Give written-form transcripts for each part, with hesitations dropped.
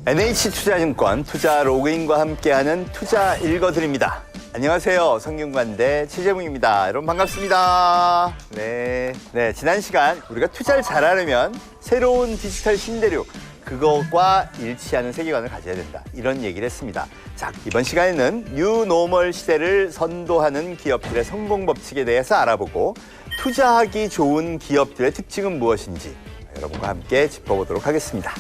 NH투자증권 투자 로그인과 함께하는 투자 읽어드립니다. 안녕하세요. 성균관대 최재봉입니다. 여러분 반갑습니다. 네, 지난 시간 우리가 투자를 잘하려면 새로운 디지털 신대륙 그것과 일치하는 세계관을 가져야 된다. 이런 얘기를 했습니다. 자, 이번 시간에는 뉴노멀 시대를 선도하는 기업들의 성공 법칙에 대해서 알아보고 투자하기 좋은 기업들의 특징은 무엇인지 여러분과 함께 짚어보도록 하겠습니다.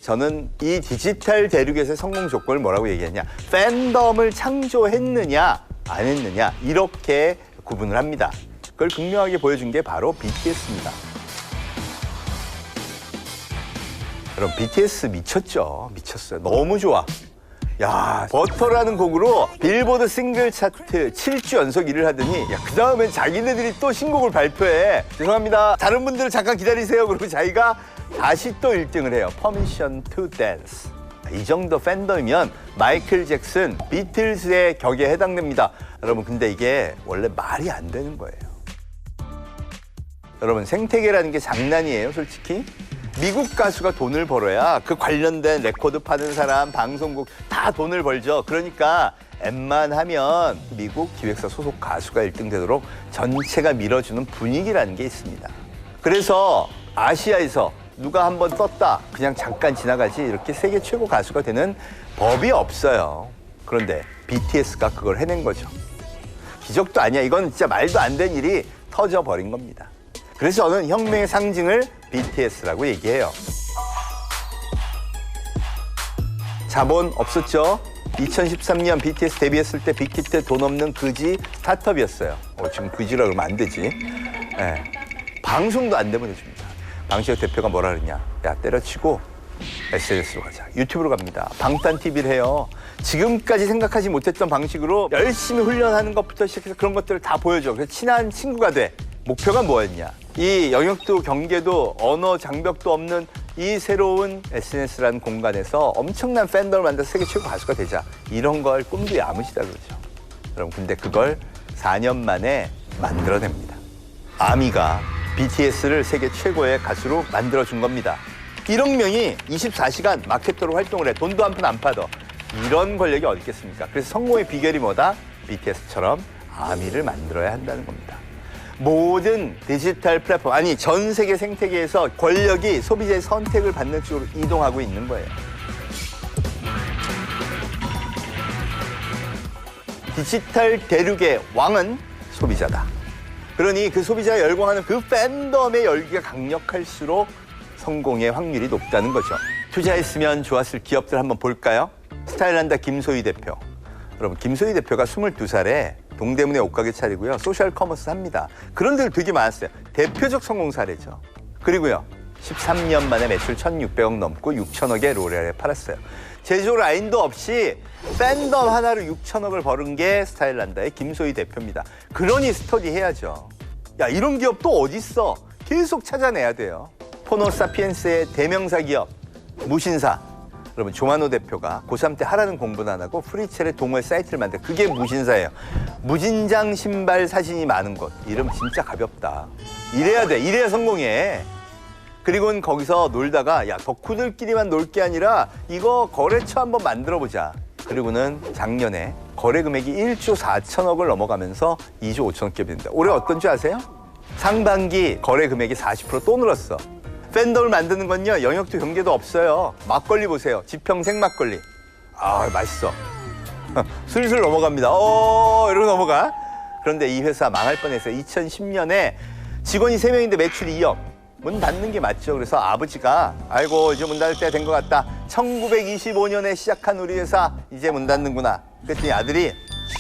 저는 이 디지털 대륙에서의 성공 조건을 뭐라고 얘기했냐? 팬덤을 창조했느냐, 안 했느냐, 이렇게 구분을 합니다. 그걸 극명하게 보여준 게 바로 BTS입니다. 여러분, BTS 미쳤죠? 미쳤어요. 너무 좋아. 야, 버터라는 곡으로 빌보드 싱글 차트 7주 연속 1위를 하더니 야, 그 다음엔 자기네들이 또 신곡을 발표해. 죄송합니다. 다른 분들은 잠깐 기다리세요. 그리고 자기가 다시 또 1등을 해요. Permission to Dance. 이 정도 팬덤이면 마이클 잭슨, 비틀즈의 격에 해당됩니다. 여러분, 근데 이게 원래 말이 안 되는 거예요. 여러분, 생태계라는 게 장난이에요, 솔직히? 미국 가수가 돈을 벌어야 그 관련된 레코드 파는 사람, 방송국 다 돈을 벌죠. 그러니까 웬만하면 미국 기획사 소속 가수가 1등 되도록 전체가 밀어주는 분위기라는 게 있습니다. 그래서 아시아에서 누가 한번 떴다, 그냥 잠깐 지나가지 이렇게 세계 최고 가수가 되는 법이 없어요. 그런데 BTS가 그걸 해낸 거죠. 기적도 아니야. 이건 진짜 말도 안 되는 일이 터져버린 겁니다. 그래서 저는 혁명의 상징을 BTS라고 얘기해요. 자본 없었죠? 2013년 BTS 데뷔했을 때 빅히트 돈 없는 그지 스타트업이었어요. 지금 그지라 그러면 안 되지. 네. 방송도 안 내보내줍니다. 방시혁 대표가 뭐라 그러냐? 야, 때려치고 SNS로 가자. 유튜브로 갑니다. 방탄 TV를 해요. 지금까지 생각하지 못했던 방식으로 열심히 훈련하는 것부터 시작해서 그런 것들을 다 보여줘. 그래서 친한 친구가 돼. 목표가 뭐였냐? 이 영역도 경계도 언어 장벽도 없는 이 새로운 SNS라는 공간에서 엄청난 팬덤을 만들어서 세계 최고 가수가 되자. 이런 걸 꿈도 야무지다 그러죠. 여러분, 근데 그걸 4년 만에 만들어냅니다. 아미가 BTS를 세계 최고의 가수로 만들어준 겁니다. 1억 명이 24시간 마케터로 활동을 해. 돈도 한 푼 안 파더. 이런 권력이 어디 있겠습니까? 그래서 성공의 비결이 뭐다? BTS처럼 아미를 만들어야 한다는 겁니다. 모든 디지털 플랫폼, 아니 전 세계 생태계에서 권력이 소비자의 선택을 받는 쪽으로 이동하고 있는 거예요. 디지털 대륙의 왕은 소비자다. 그러니 그 소비자가 열광하는 그 팬덤의 열기가 강력할수록 성공의 확률이 높다는 거죠. 투자했으면 좋았을 기업들 한번 볼까요? 스타일란다 김소희 대표. 여러분, 김소희 대표가 22살에 동대문에 옷가게 차리고요. 소셜 커머스 합니다. 그런 데들 되게 많았어요. 대표적 성공 사례죠. 그리고요. 13년 만에 매출 1,600억 넘고 6천억의 로레알에 팔았어요. 제조 라인도 없이 팬덤 하나로 6천억을 벌은 게 스타일란다의 김소희 대표입니다. 그러니 스터디 해야죠. 야, 이런 기업 또 어딨어? 계속 찾아내야 돼요. 포노 사피엔스의 대명사 기업 무신사. 여러분, 조만호 대표가 고3 때 하라는 공부는 안 하고 프리첼의 동호회 사이트를 만들어. 그게 무신사예요. 무진장 신발 사진이 많은 곳. 이름 진짜 가볍다. 이래야 돼. 이래야 성공해. 그리고는 거기서 놀다가 야, 덕후들끼리만 놀 게 아니라 이거 거래처 한번 만들어보자. 그리고는 작년에 거래 금액이 1조 4천억을 넘어가면서 2조 5천억 기업이 된다. 올해 어떤 줄 아세요? 상반기 거래 금액이 40% 또 늘었어. 팬덤을 만드는 건요, 영역도 경계도 없어요. 막걸리 보세요. 지평생 막걸리. 아, 맛있어. 슬슬 넘어갑니다. 이러고 넘어가. 그런데 이 회사 망할 뻔했어요. 2010년에 직원이 3명인데 매출이 2억. 문 닫는 게 맞죠. 그래서 아버지가 아이고 이제 문 닫을 때가 된 것 같다. 1925년에 시작한 우리 회사 이제 문 닫는구나. 그랬더니 아들이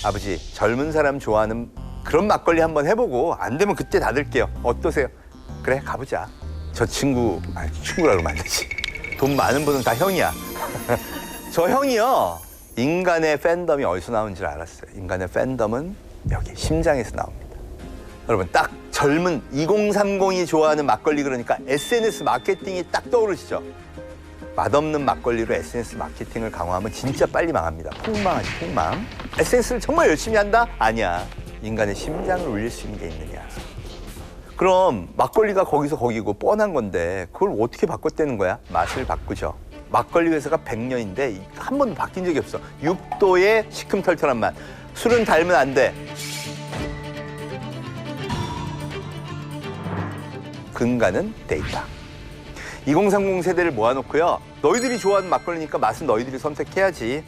아버지 젊은 사람 좋아하는 그런 막걸리 한번 해보고 안 되면 그때 닫을게요. 어떠세요? 그래, 가보자. 저 친구, 친구라 그러면 안 되지. 돈 많은 분은 다 형이야. 저 형이요. 인간의 팬덤이 어디서 나오는지 알았어요. 인간의 팬덤은 여기 심장에서 나옵니다. 여러분, 딱 젊은 2030이 좋아하는 막걸리 그러니까 SNS 마케팅이 딱 떠오르시죠? 맛없는 막걸리로 SNS 마케팅을 강화하면 진짜 빨리 망합니다. 폭망하지, 폭망. SNS를 정말 열심히 한다? 아니야. 인간의 심장을 울릴 수 있는 게 있느냐. 그럼 막걸리가 거기서 거기고 뻔한 건데 그걸 어떻게 바꿨다는 거야? 맛을 바꾸죠. 막걸리 회사가 100년인데 한 번도 바뀐 적이 없어. 6도의 시큼털털한 맛. 술은 달면 안 돼. 근간은 돼 있다. 2030 세대를 모아놓고요. 너희들이 좋아하는 막걸리니까 맛은 너희들이 선택해야지.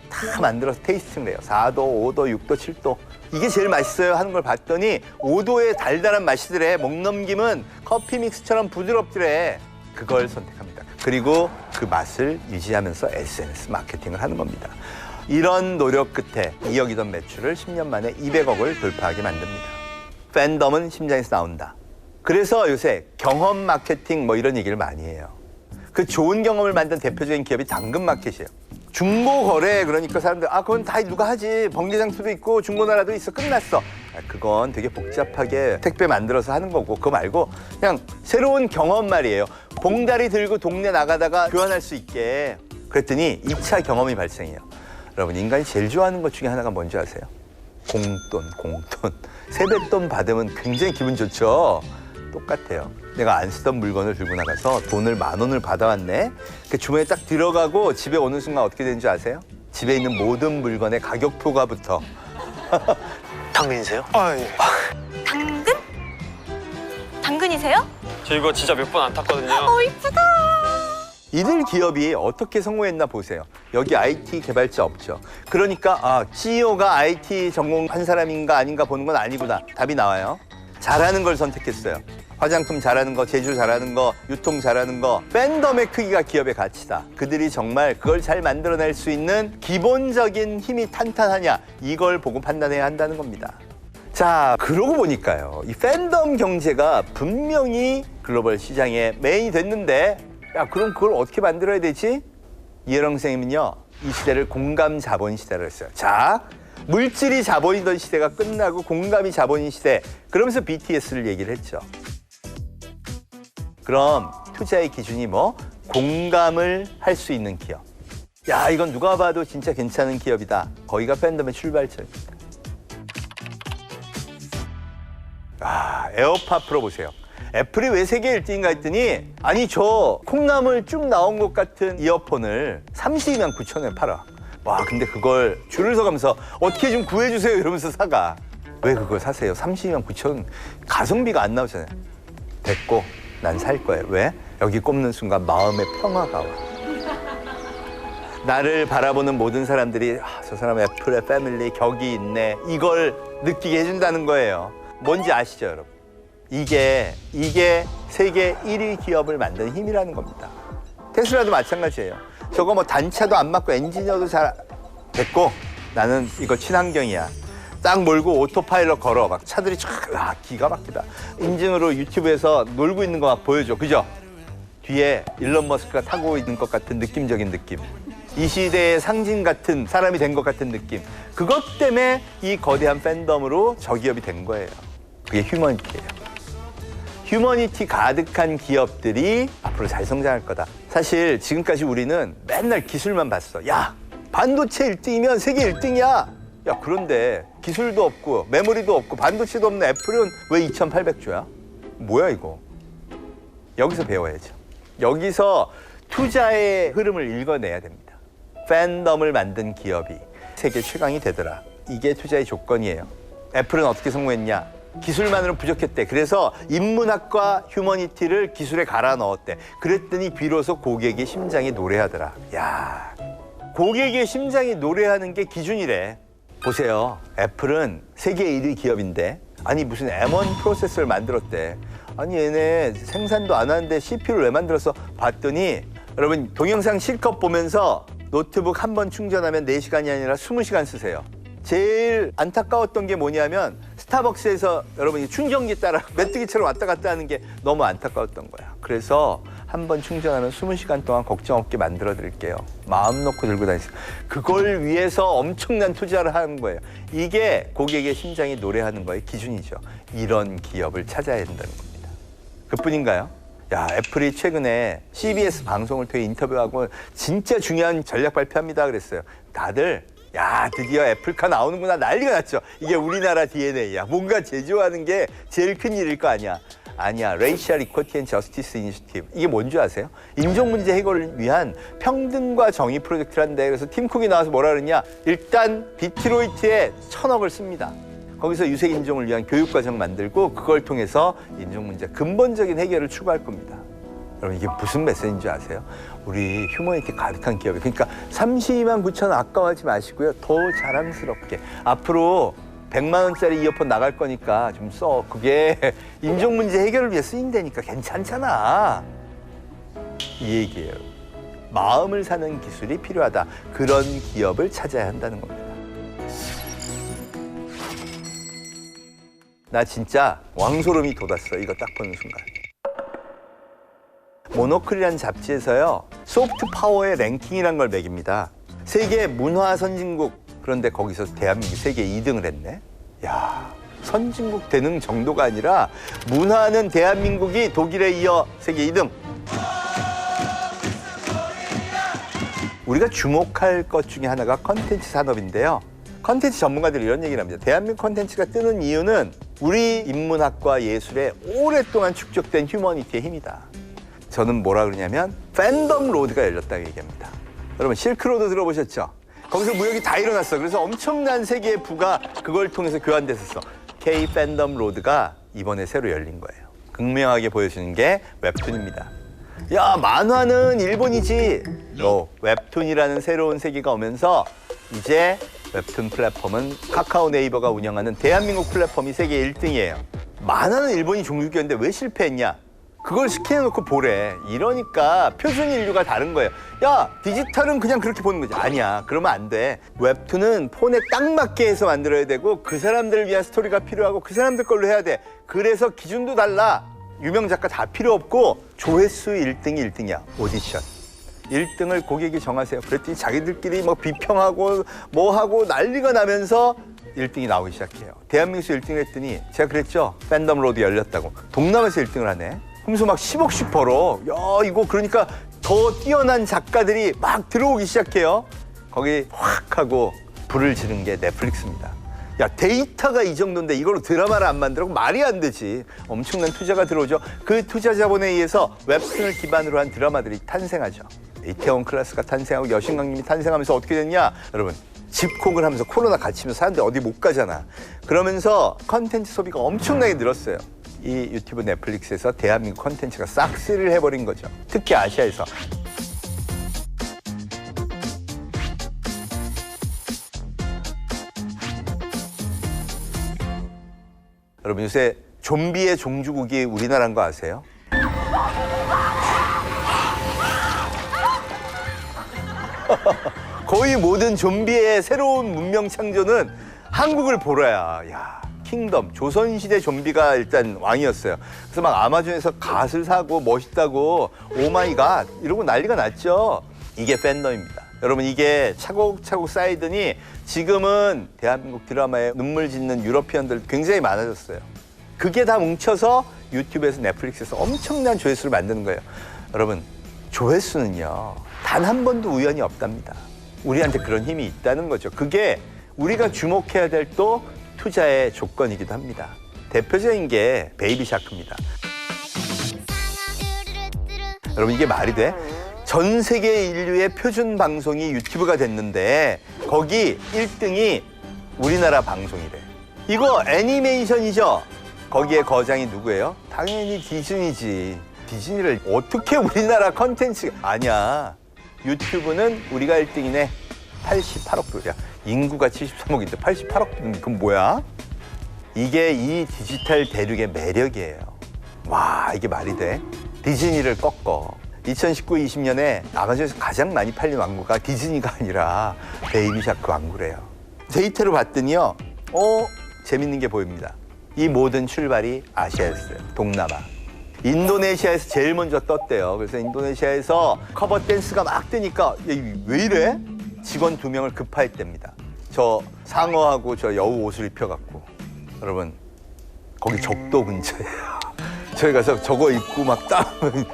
다 만들어서 테이스팅을 해요. 4도, 5도, 6도, 7도. 이게 제일 맛있어요 하는 걸 봤더니 5도의 달달한 맛이더래. 목 넘김은 커피 믹스처럼 부드럽더래. 그걸 선택합니다. 그리고 그 맛을 유지하면서 SNS 마케팅을 하는 겁니다. 이런 노력 끝에 2억이던 매출을 10년 만에 200억을 돌파하게 만듭니다. 팬덤은 심장에서 나온다. 그래서 요새 경험 마케팅 뭐 이런 얘기를 많이 해요. 그 좋은 경험을 만든 대표적인 기업이 당근마켓이에요. 중고거래 그러니까 사람들 그건 다 누가 하지. 번개장터도 있고 중고나라도 있어. 끝났어. 그건 되게 복잡하게 택배 만들어서 하는 거고 그거 말고 그냥 새로운 경험 말이에요. 봉다리 들고 동네 나가다가 교환할 수 있게. 그랬더니 2차 경험이 발생해요. 여러분 인간이 제일 좋아하는 것 중에 하나가 뭔지 아세요? 공돈. 세뱃돈 받으면 굉장히 기분 좋죠. 똑같아요. 내가 안 쓰던 물건을 들고 나가서 돈을 10,000원을 받아왔네. 그 주머니에 딱 들어가고 집에 오는 순간 어떻게 되는 줄 아세요? 집에 있는 모든 물건의 가격표가 붙어. 당근이세요? 예. 당근? 당근이세요? 저 이거 진짜 몇 번 안 탔거든요. 이쁘다. 이들 기업이 어떻게 성공했나 보세요. 여기 IT 개발자 없죠. 그러니까 CEO가 IT 전공한 사람인가 아닌가 보는 건 아니구나. 답이 나와요. 잘하는 걸 선택했어요. 화장품 잘하는 거, 제조 잘하는 거, 유통 잘하는 거. 팬덤의 크기가 기업의 가치다. 그들이 정말 그걸 잘 만들어낼 수 있는 기본적인 힘이 탄탄하냐, 이걸 보고 판단해야 한다는 겁니다. 자, 그러고 보니까요. 이 팬덤 경제가 분명히 글로벌 시장의 메인이 됐는데 그럼 그걸 어떻게 만들어야 되지? 이혜령 선생님은요. 이 시대를 공감 자본 시대라고 했어요. 자, 물질이 자본이던 시대가 끝나고 공감이 자본인 시대. 그러면서 BTS를 얘기를 했죠. 그럼 투자의 기준이 뭐? 공감을 할 수 있는 기업. 이건 누가 봐도 진짜 괜찮은 기업이다. 거기가 팬덤의 출발점입니다. 에어팟 프로 보세요. 애플이 왜 세계 1등인가 했더니 저 콩나물 쭉 나온 것 같은 이어폰을 32만 9천 원에 팔아. 근데 그걸 줄을 서가면서 어떻게 좀 구해주세요 이러면서 사가. 왜 그걸 사세요? 32만 9천 원. 가성비가 안 나오잖아요. 됐고 난 살 거예요. 왜? 여기 꼽는 순간 마음의 평화가 와. 나를 바라보는 모든 사람들이 저 사람 애플의 패밀리 격이 있네. 이걸 느끼게 해준다는 거예요. 뭔지 아시죠 여러분? 이게 세계 1위 기업을 만드는 힘이라는 겁니다. 테슬라도 마찬가지예요. 저거 뭐 단차도 안 맞고 엔지니어도 잘 됐고 나는 이거 친환경이야. 딱 몰고 오토파일럿 걸어. 막 차들이 기가 막히다. 인증으로 유튜브에서 놀고 있는 거 막 보여줘. 그죠? 뒤에 일론 머스크가 타고 있는 것 같은 느낌적인 느낌. 이 시대의 상징 같은 사람이 된 것 같은 느낌. 그것 때문에 이 거대한 팬덤으로 저 기업이 된 거예요. 그게 휴머니티예요. 휴머니티 가득한 기업들이 앞으로 잘 성장할 거다. 사실 지금까지 우리는 맨날 기술만 봤어. 반도체 1등이면 세계 1등이야. 그런데 기술도 없고 메모리도 없고 반도체도 없는 애플은 왜 2,800조야? 뭐야 이거? 여기서 배워야죠. 여기서 투자의 흐름을 읽어내야 됩니다. 팬덤을 만든 기업이 세계 최강이 되더라. 이게 투자의 조건이에요. 애플은 어떻게 성공했냐? 기술만으로는 부족했대. 그래서 인문학과 휴머니티를 기술에 갈아 넣었대. 그랬더니 비로소 고객의 심장이 노래하더라. 고객의 심장이 노래하는 게 기준이래. 보세요. 애플은 세계 1위 기업인데 무슨 M1 프로세서를 만들었대. 얘네 생산도 안 하는데 CPU를 왜 만들었어? 봤더니 여러분 동영상 실컷 보면서 노트북 한 번 충전하면 4시간이 아니라 20시간 쓰세요. 제일 안타까웠던 게 뭐냐면 스타벅스에서 여러분이 충전기 따라 메뚜기처럼 왔다 갔다 하는 게 너무 안타까웠던 거야. 그래서 한 번 충전하면 20시간 동안 걱정 없게 만들어 드릴게요. 마음 놓고 들고 다니세요. 그걸 위해서 엄청난 투자를 하는 거예요. 이게 고객의 심장이 노래하는 거의 기준이죠. 이런 기업을 찾아야 된다는 겁니다. 그뿐인가요? 애플이 최근에 CBS 방송을 통해 인터뷰하고 진짜 중요한 전략 발표합니다 그랬어요. 다들 야, 드디어 애플카 나오는구나 난리가 났죠. 이게 우리나라 DNA야. 뭔가 제조하는 게 제일 큰 일일 거 아니야. 아니야. Racial Equity and Justice Initiative. 이게 뭔지 아세요? 인종 문제 해결을 위한 평등과 정의 프로젝트란데, 그래서 팀 쿡이 나와서 뭐라 그러냐? 일단 디트로이트에 1,000억을 씁니다. 거기서 유색 인종을 위한 교육 과정 만들고 그걸 통해서 인종 문제 근본적인 해결을 추구할 겁니다. 여러분, 이게 무슨 메시지인 줄 아세요? 우리 휴머니티 가득한 기업이, 그러니까 32만 9천 아까워하지 마시고요. 더 자랑스럽게 앞으로 100만 원짜리 이어폰 나갈 거니까 좀 써. 그게 인종 문제 해결을 위해 쓰인다니까. 괜찮잖아. 이 얘기예요. 마음을 사는 기술이 필요하다. 그런 기업을 찾아야 한다는 겁니다. 나 진짜 왕소름이 돋았어. 이거 딱 보는 순간. 모노클이라는 잡지에서요, 소프트 파워의 랭킹이라는 걸 매깁니다. 세계 문화 선진국, 그런데 거기서 대한민국이 세계 2등을 했네. 야, 선진국 되는 정도가 아니라 문화는 대한민국이 독일에 이어 세계 2등. 우리가 주목할 것 중에 하나가 컨텐츠 산업인데요. 컨텐츠 전문가들이 이런 얘기를 합니다. 대한민국 컨텐츠가 뜨는 이유는 우리 인문학과 예술에 오랫동안 축적된 휴머니티의 힘이다. 저는 뭐라 그러냐면 팬덤 로드가 열렸다고 얘기합니다. 여러분, 실크로드 들어보셨죠? 거기서 무역이 다 일어났어. 그래서 엄청난 세계의 부가 그걸 통해서 교환됐었어. K 팬덤 로드가 이번에 새로 열린 거예요. 극명하게 보여주는 게 웹툰입니다. 야, 만화는 일본이지. 웹툰이라는 새로운 세계가 오면서 이제 웹툰 플랫폼은 카카오 네이버가 운영하는 대한민국 플랫폼이 세계 1등이에요. 만화는 일본이 종주국이었는데 왜 실패했냐? 그걸 스캔해놓고 보래. 이러니까 표준 인류가 다른 거예요. 야, 디지털은 그냥 그렇게 보는 거지. 아니야, 그러면 안 돼. 웹툰은 폰에 딱 맞게 해서 만들어야 되고 그 사람들을 위한 스토리가 필요하고 그 사람들 걸로 해야 돼. 그래서 기준도 달라. 유명 작가 다 필요 없고 조회수 1등이 1등이야. 오디션. 1등을 고객이 정하세요. 그랬더니 자기들끼리 뭐 비평하고 뭐하고 난리가 나면서 1등이 나오기 시작해요. 대한민국에서 1등을 했더니 제가 그랬죠. 팬덤 로드 열렸다고. 동남아에서 1등을 하네. 그러면서 막 10억씩 벌어. 야, 이거 그러니까 더 뛰어난 작가들이 막 들어오기 시작해요. 거기 확 하고 불을 지른 게 넷플릭스입니다. 야, 데이터가 이 정도인데 이걸로 드라마를 안 만들고 말이 안 되지. 엄청난 투자가 들어오죠. 그 투자 자본에 의해서 웹툰을 기반으로 한 드라마들이 탄생하죠. 이태원 클래스가 탄생하고 여신강림이 탄생하면서 어떻게 됐냐? 여러분, 집콕을 하면서 코로나 갇히면서 사람들이 어디 못 가잖아. 그러면서 컨텐츠 소비가 엄청나게 늘었어요. 이 유튜브 넷플릭스에서 대한민국 컨텐츠가 싹쓸이를 해버린 거죠. 특히 아시아에서. 여러분, 요새 좀비의 종주국이 우리나라인 거 아세요? 거의 모든 좀비의 새로운 문명 창조는 한국을 보러야. 야, 킹덤, 조선시대 좀비가 일단 왕이었어요. 그래서 막 아마존에서 갓을 사고 멋있다고 오마이갓 이러고 난리가 났죠. 이게 팬덤입니다. 여러분, 이게 차곡차곡 쌓이더니 지금은 대한민국 드라마에 눈물 짓는 유러피언들 굉장히 많아졌어요. 그게 다 뭉쳐서 유튜브에서 넷플릭스에서 엄청난 조회수를 만드는 거예요. 여러분, 조회수는요, 단 한 번도 우연이 없답니다. 우리한테 그런 힘이 있다는 거죠. 그게 우리가 주목해야 될 또 투자의 조건이기도 합니다. 대표적인 게 베이비 샤크입니다. 여러분, 이게 말이 돼? 전 세계 인류의 표준 방송이 유튜브가 됐는데 거기 1등이 우리나라 방송이래. 이거 애니메이션이죠? 거기에 거장이 누구예요? 당연히 디즈니지. 디즈니를 어떻게 우리나라 컨텐츠 아니야. 유튜브는 우리가 1등이네. 88억 불이야. 인구가 73억인데 88억 불은 그건 뭐야? 이게 이 디지털 대륙의 매력이에요. 와, 이게 말이 돼? 디즈니를 꺾어. 2019-20년에 아마존에서 가장 많이 팔린 왕구가 디즈니가 아니라 베이비 샤크 왕구래요. 데이터로 봤더니요, 재밌는 게 보입니다. 이 모든 출발이 아시아였어요. 동남아. 인도네시아에서 제일 먼저 떴대요. 그래서 인도네시아에서 커버 댄스가 막 뜨니까 왜 이래? 직원 2명을 급파했답니다. 저 상어하고 저 여우 옷을 입혀갖고. 여러분, 거기 적도 근처예요. 저희 가서 저거 입고 막 땀을.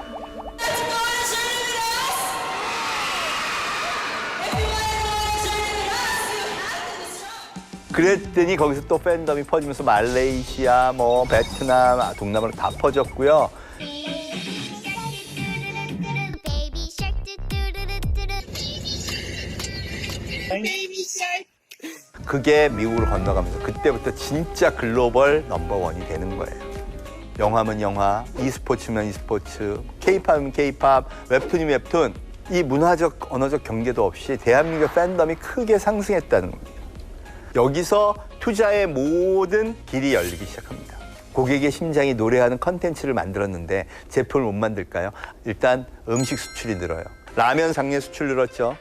그랬더니 거기서 또 팬덤이 퍼지면서 말레이시아, 뭐 베트남, 동남아로 다 퍼졌고요. 그게 미국으로 건너가면서 그때부터 진짜 글로벌 넘버원이 되는 거예요. 영화면 영화, e스포츠면 e스포츠, K-팝이면 K-팝, 웹툰이면 웹툰. 이 문화적, 언어적 경계도 없이 대한민국 팬덤이 크게 상승했다는 겁니다. 여기서 투자의 모든 길이 열리기 시작합니다. 고객의 심장이 노래하는 컨텐츠를 만들었는데 제품을 못 만들까요? 일단 음식 수출이 늘어요. 라면 상례 수출 늘었죠.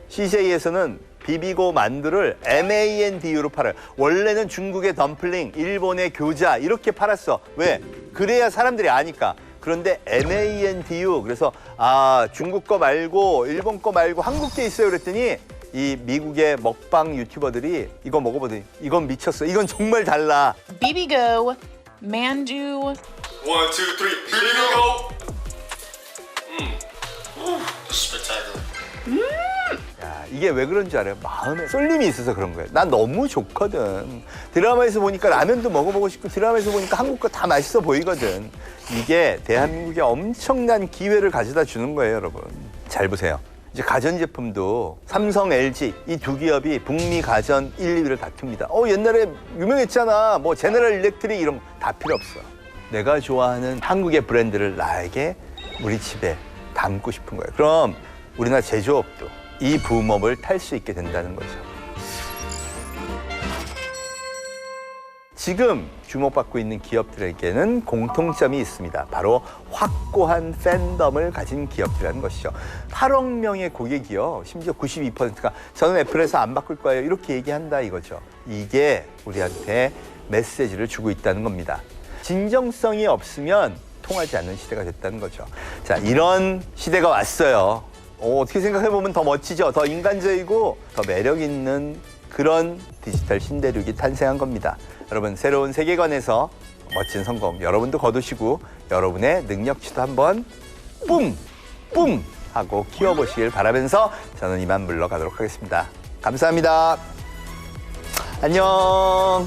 CJ에서는 비비고 만두를 MANDU로 팔아요. 원래는 중국의 덤플링, 일본의 교자 이렇게 팔았어. 왜? 그래야 사람들이 아니까. 그런데 MANDU, 그래서 중국 거 말고 일본 거 말고 한국 게 있어요 그랬더니 이 미국의 먹방 유튜버들이 이거 먹어보더니 이건 미쳤어. 이건 정말 달라. Bibigo, Mandu. 1, 2, 3, 비비고! This is spectacular. 야, 이게 왜 그런 줄 알아요? 마음에 쏠림이 있어서 그런 거예요. 난 너무 좋거든. 드라마에서 보니까 라면도 먹어보고 싶고 드라마에서 보니까 한국 거 다 맛있어 보이거든. 이게 대한민국에 엄청난 기회를 가져다 주는 거예요, 여러분. 잘 보세요. 이제 가전제품도 삼성, LG 이 두 기업이 북미 가전 1, 2위를 다툽니다. 옛날에 유명했잖아. 뭐 제너럴 일렉트릭 이런 거 다 필요 없어. 내가 좋아하는 한국의 브랜드를 나에게 우리 집에 담고 싶은 거예요. 그럼 우리나라 제조업도 이 붐업을 탈 수 있게 된다는 거죠. 지금 주목받고 있는 기업들에게는 공통점이 있습니다. 바로 확고한 팬덤을 가진 기업들이라는 것이죠. 8억 명의 고객이요. 심지어 92%가 저는 애플에서 안 바꿀 거예요. 이렇게 얘기한다 이거죠. 이게 우리한테 메시지를 주고 있다는 겁니다. 진정성이 없으면 통하지 않는 시대가 됐다는 거죠. 자, 이런 시대가 왔어요. 어떻게 생각해보면 더 멋지죠. 더 인간적이고 더 매력 있는 그런 디지털 신대륙이 탄생한 겁니다. 여러분, 새로운 세계관에서 멋진 성공 여러분도 거두시고 여러분의 능력치도 한번 뿜! 뿜! 하고 키워보시길 바라면서 저는 이만 물러가도록 하겠습니다. 감사합니다. 안녕.